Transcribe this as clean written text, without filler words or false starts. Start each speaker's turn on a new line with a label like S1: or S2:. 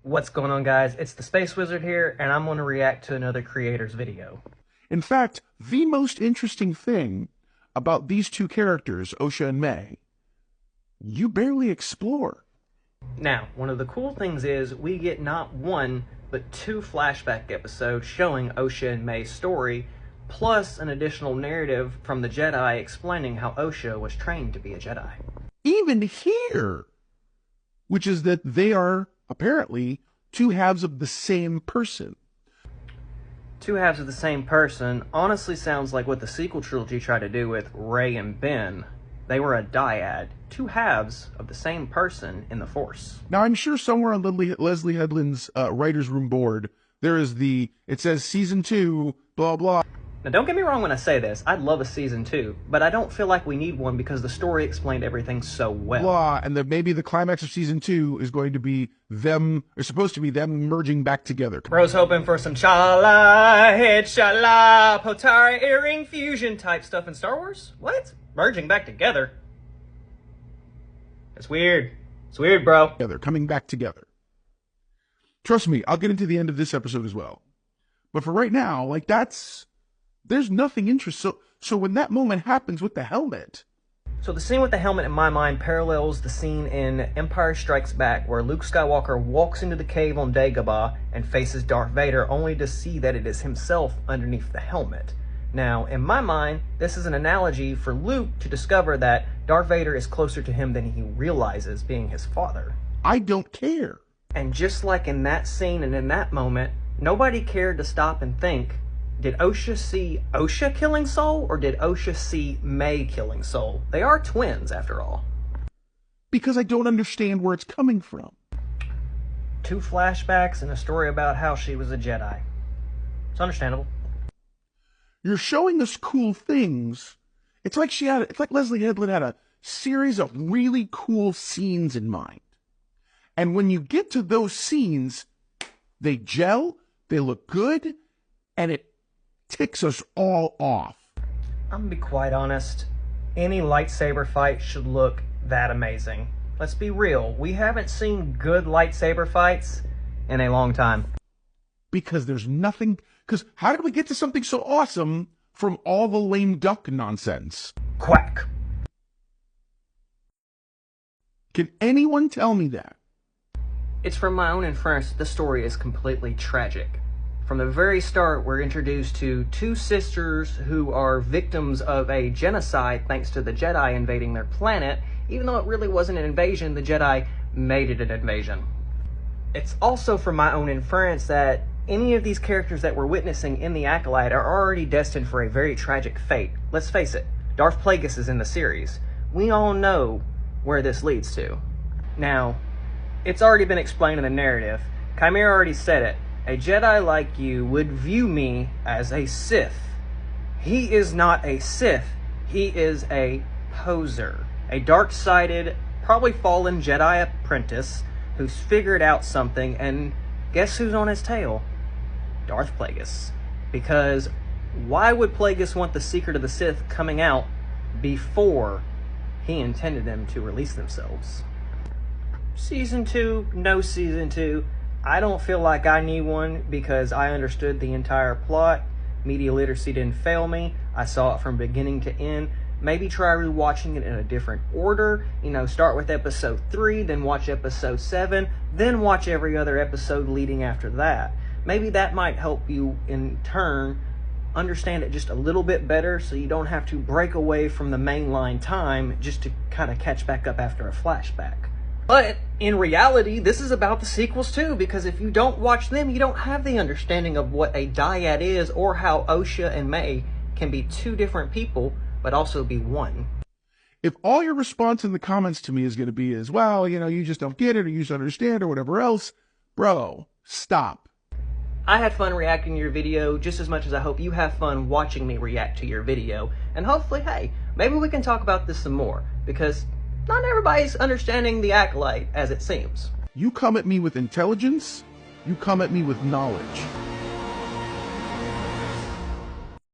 S1: What's going on, guys? It's the Space Wizard here, and I'm going to react to another creator's video.
S2: In fact, the most interesting thing about these two characters, Osha and May, you barely explore.
S1: Now, one of the cool things is we get not one, but two flashback episodes showing Osha and May's story, plus an additional narrative from the Jedi explaining how Osha was trained to be a Jedi.
S2: Even here, which is that they are apparently two halves of the same person.
S1: Two halves of the same person honestly sounds like what the sequel trilogy tried to do with Rey and Ben. They were a dyad, two halves of the same person in the Force.
S2: Now, I'm sure somewhere on Leslie Headland's writer's room board, there is it says season 2, blah, blah.
S1: Now, don't get me wrong when I say this. I'd love a season 2, but I don't feel like we need one because the story explained everything so well.
S2: Blah, and that maybe the climax of season 2 is going to be supposed to be them merging back together.
S1: Bro's hoping for some chala, head shala, potara earring fusion type stuff in Star Wars? What? Merging back together? It's weird. It's weird, bro.
S2: They're coming back together. Trust me, I'll get into the end of this episode as well. But for right now, there's nothing interesting. So when that moment happens with the helmet.
S1: So the scene with the helmet in my mind parallels the scene in Empire Strikes Back where Luke Skywalker walks into the cave on Dagobah and faces Darth Vader only to see that it is himself underneath the helmet. Now, in my mind, this is an analogy for Luke to discover that Darth Vader is closer to him than he realizes, being his father.
S2: I don't care.
S1: And just like in that scene and in that moment, nobody cared to stop and think, did Osha see Osha killing Soul, or did Osha see May killing Soul? They are twins, after all.
S2: Because I don't understand where it's coming from.
S1: Two flashbacks and a story about how she was a Jedi. It's understandable.
S2: You're showing us cool things. It's like Leslie Headland had a series of really cool scenes in mind. And when you get to those scenes, they gel, they look good, and it ticks us all off.
S1: I'm gonna be quite honest. Any lightsaber fight should look that amazing. Let's be real. We haven't seen good lightsaber fights in a long time.
S2: Because how did we get to something so awesome from all the lame duck nonsense?
S1: Quack.
S2: Can anyone tell me that?
S1: It's from my own inference that the story is completely tragic. From the very start, we're introduced to two sisters who are victims of a genocide thanks to the Jedi invading their planet. Even though it really wasn't an invasion, the Jedi made it an invasion. It's also from my own inference that any of these characters that we're witnessing in the Acolyte are already destined for a very tragic fate. Let's face it, Darth Plagueis is in the series. We all know where this leads to. Now, it's already been explained in the narrative. Chimera already said it. A Jedi like you would view me as a Sith. He is not a Sith. He is a poser. A dark-sided, probably fallen Jedi apprentice who's figured out something, and guess who's on his tail? Darth Plagueis. Because why would Plagueis want the secret of the Sith coming out before he intended them to release themselves? Season 2, no season 2. I don't feel like I need one because I understood the entire plot. Media literacy didn't fail me. I saw it from beginning to end. Maybe try rewatching it in a different order. Start with episode 3, then watch episode 7, then watch every other episode leading after that. Maybe that might help you, in turn, understand it just a little bit better so you don't have to break away from the mainline time just to kind of catch back up after a flashback. But in reality, this is about the sequels too, because if you don't watch them, you don't have the understanding of what a dyad is or how Osha and May can be two different people, but also be one.
S2: If all your response in the comments to me is going to be well, you just don't get it or you just don't understand or whatever else, bro, stop.
S1: I had fun reacting to your video just as much as I hope you have fun watching me react to your video. And hopefully, hey, maybe we can talk about this some more, because not everybody's understanding the Acolyte as it seems.
S2: You come at me with intelligence, you come at me with knowledge.